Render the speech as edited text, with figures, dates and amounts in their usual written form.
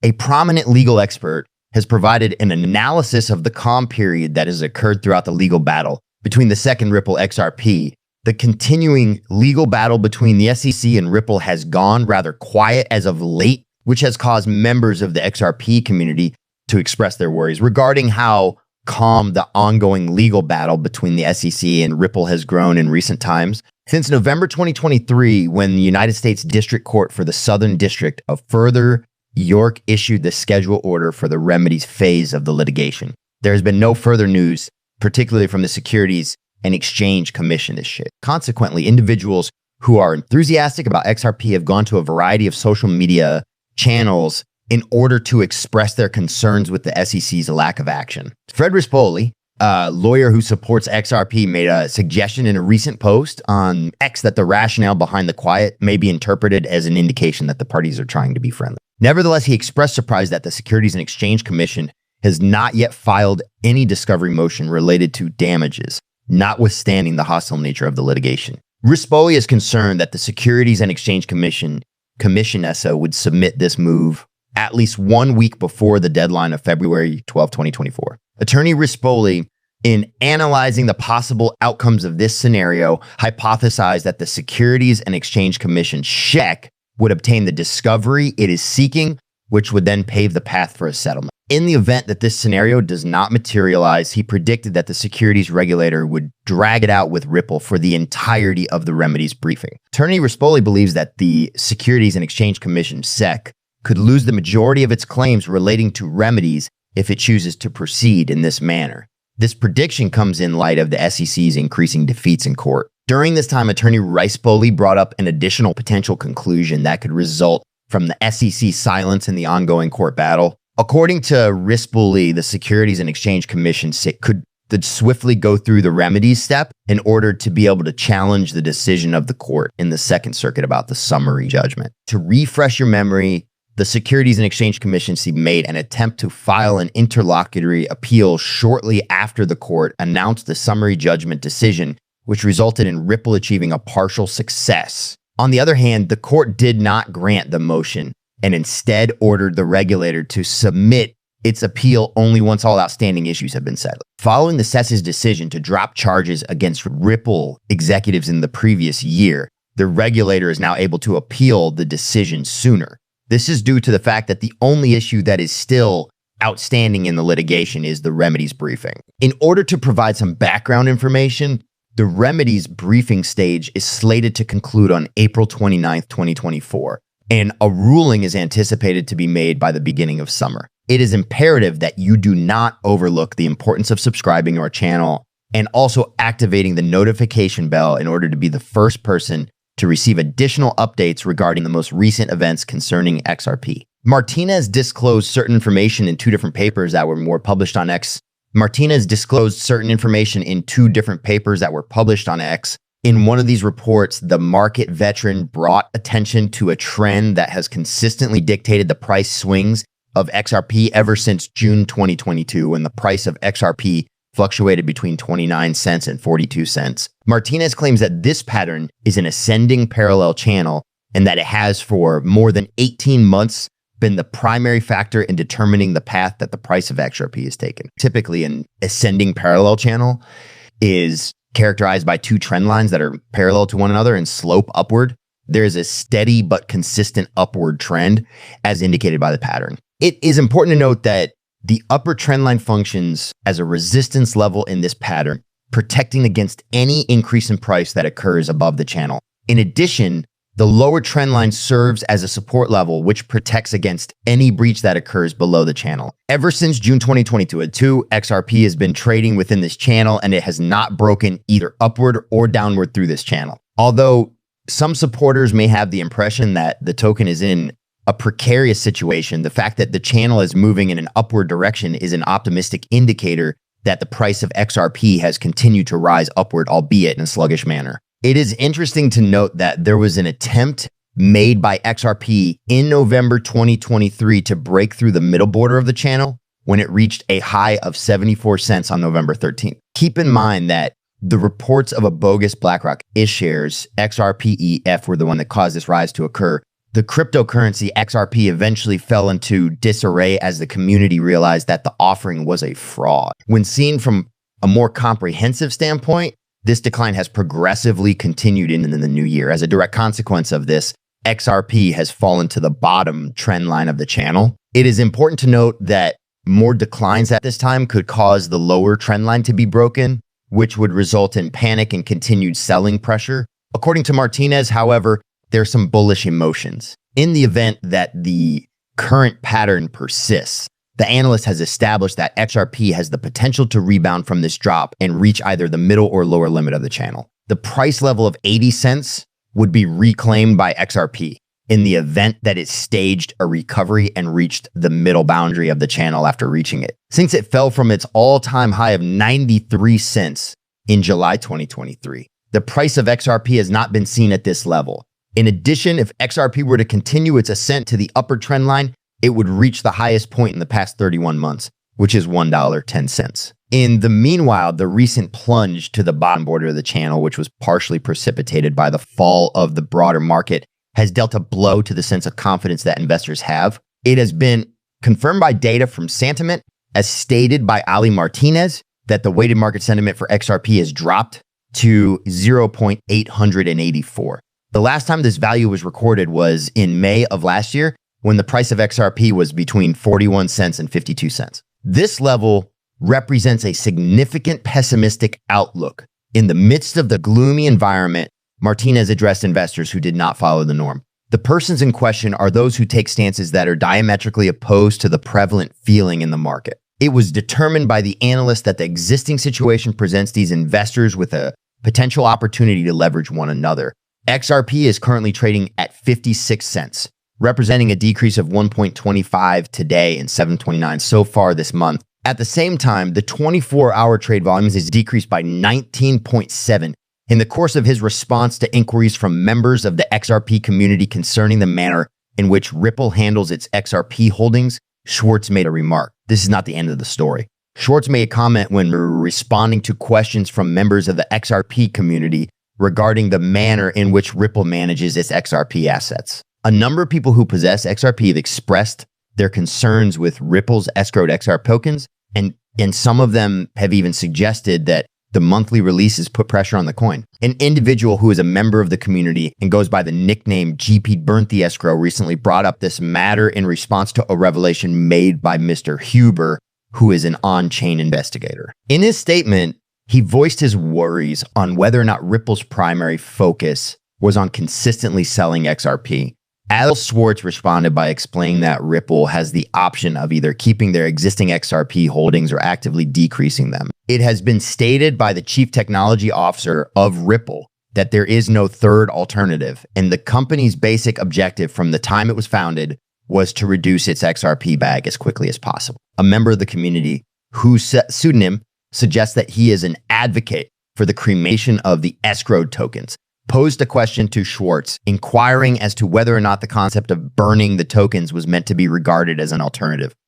A prominent legal expert has provided an analysis of the calm period that has occurred throughout the legal battle between the SEC and Ripple XRP. The continuing legal battle between the SEC and Ripple has gone rather quiet as of late, which has caused members of the XRP community to express their worries regarding how calm the ongoing legal battle between the SEC and Ripple has grown in recent times. Since November 2023, when the United States District Court for the Southern District of Further York issued the schedule order for the remedies phase of the litigation, there has been no further news, particularly from the Securities and Exchange Commission this shit. Consequently, individuals who are enthusiastic about XRP have gone to a variety of social media channels in order to express their concerns with the SEC's lack of action. Fred Rispoli, a lawyer who supports XRP, made a suggestion in a recent post on X that the rationale behind the quiet may be interpreted as an indication that the parties are trying to be friendly. Nevertheless, he expressed surprise that the Securities and Exchange Commission has not yet filed any discovery motion related to damages, notwithstanding the hostile nature of the litigation. Rispoli is concerned that the Securities and Exchange Commission SO would submit this move at least 1 week before the deadline of February 12, 2024. Attorney Rispoli, in analyzing the possible outcomes of this scenario, hypothesized that the Securities and Exchange Commission SEC would obtain the discovery it is seeking, which would then pave the path for a settlement. In the event that this scenario does not materialize, he predicted that the securities regulator would drag it out with Ripple for the entirety of the remedies briefing. Attorney Rispoli believes that the Securities and Exchange Commission SEC could lose the majority of its claims relating to remedies if it chooses to proceed in this manner. This prediction comes in light of the SEC's increasing defeats in court. During this time, Attorney Rispoli brought up an additional potential conclusion that could result from the SEC's silence in the ongoing court battle. According to Rispoli, the Securities and Exchange Commission could swiftly go through the remedies step in order to be able to challenge the decision of the court in the Second Circuit about the summary judgment. To refresh your memory, the Securities and Exchange Commission made an attempt to file an interlocutory appeal shortly after the court announced the summary judgment decision, which resulted in Ripple achieving a partial success. On the other hand, the court did not grant the motion and instead ordered the regulator to submit its appeal only once all outstanding issues have been settled. Following the SEC's decision to drop charges against Ripple executives in the previous year, the regulator is now able to appeal the decision sooner. This is due to the fact that the only issue that is still outstanding in the litigation is the remedies briefing. In order to provide some background information, the remedies briefing stage is slated to conclude on April 29th, 2024, and a ruling is anticipated to be made by the beginning of summer. It is imperative that you do not overlook the importance of subscribing to our channel and also activating the notification bell in order to be the first person to receive additional updates regarding the most recent events concerning XRP. Martinez disclosed certain information in two different papers that were published on X. Martinez disclosed certain information in two different papers that were published on X. In one of these reports, the market veteran brought attention to a trend that has consistently dictated the price swings of XRP ever since June 2022, when the price of XRP fluctuated between 29 cents and 42 cents. Martinez claims that this pattern is an ascending parallel channel and that it has for more than 18 months been the primary factor in determining the path that the price of XRP is taken. Typically, an ascending parallel channel is characterized by two trend lines that are parallel to one another and slope upward. There is a steady but consistent upward trend as indicated by the pattern. It is important to note that the upper trend line functions as a resistance level in this pattern, protecting against any increase in price that occurs above the channel. In addition, the lower trend line serves as a support level, which protects against any breach that occurs below the channel. Ever since June 2022, XRP has been trading within this channel and it has not broken either upward or downward through this channel. Although some supporters may have the impression that the token is in a precarious situation, the fact that the channel is moving in an upward direction is an optimistic indicator that the price of XRP has continued to rise upward, albeit in a sluggish manner. It is interesting to note that there was an attempt made by XRP in November 2023 to break through the middle border of the channel when it reached a high of 74 cents on November 13th. Keep in mind that the reports of a bogus BlackRock iShares XRPEF were the one that caused this rise to occur The cryptocurrency XRP eventually fell into disarray as the community realized that the offering was a fraud. When seen from a more comprehensive standpoint, this decline has progressively continued into the new year. As a direct consequence of this, XRP has fallen to the bottom trend line of the channel. It is important to note that more declines at this time could cause the lower trend line to be broken, which would result in panic and continued selling pressure. According to Martinez, however, there's some bullish emotions. In the event that the current pattern persists, the analyst has established that XRP has the potential to rebound from this drop and reach either the middle or lower limit of the channel. The price level of 80 cents would be reclaimed by XRP in the event that it staged a recovery and reached the middle boundary of the channel after reaching it. Since it fell from its all-time high of 93 cents in July 2023, the price of XRP has not been seen at this level. In addition, if XRP were to continue its ascent to the upper trend line, it would reach the highest point in the past 31 months, which is $1.10. In the meanwhile, the recent plunge to the bottom border of the channel, which was partially precipitated by the fall of the broader market, has dealt a blow to the sense of confidence that investors have. It has been confirmed by data from Sentiment, as stated by Ali Martinez, that the weighted market sentiment for XRP has dropped to 0.884. The last time this value was recorded was in May of last year, when the price of XRP was between 41 cents and 52 cents. This level represents a significant pessimistic outlook. In the midst of the gloomy environment, Martinez addressed investors who did not follow the norm. The persons in question are those who take stances that are diametrically opposed to the prevalent feeling in the market. It was determined by the analyst that the existing situation presents these investors with a potential opportunity to leverage one another. XRP is currently trading at 56 cents, representing a decrease of 1.25 today and 7.29 so far this month. At the same time, the 24-hour trade volumes has decreased by 19.7. In the course of his response to inquiries from members of the XRP community concerning the manner in which Ripple handles its XRP holdings, Schwartz made a remark. This is not the end of the story. Schwartz made a comment when responding to questions from members of the XRP community regarding the manner in which Ripple manages its XRP assets. A number of people who possess XRP have expressed their concerns with Ripple's escrowed XR tokens, and some of them have even suggested that the monthly releases put pressure on the coin. An individual who is a member of the community and goes by the nickname GP Burnt the Escrow recently brought up this matter in response to a revelation made by Mr. Huber, who is an on-chain investigator. In his statement, he voiced his worries on whether or not Ripple's primary focus was on consistently selling XRP. Al Schwartz responded by explaining that Ripple has the option of either keeping their existing XRP holdings or actively decreasing them. It has been stated by the chief technology officer of Ripple that there is no third alternative, and the company's basic objective from the time it was founded was to reduce its XRP bag as quickly as possible. A member of the community, whose pseudonym suggests that he is an advocate for the cremation of the escrowed tokens, posed a question to Schwartz, inquiring as to whether or not the concept of burning the tokens was meant to be regarded as an alternative.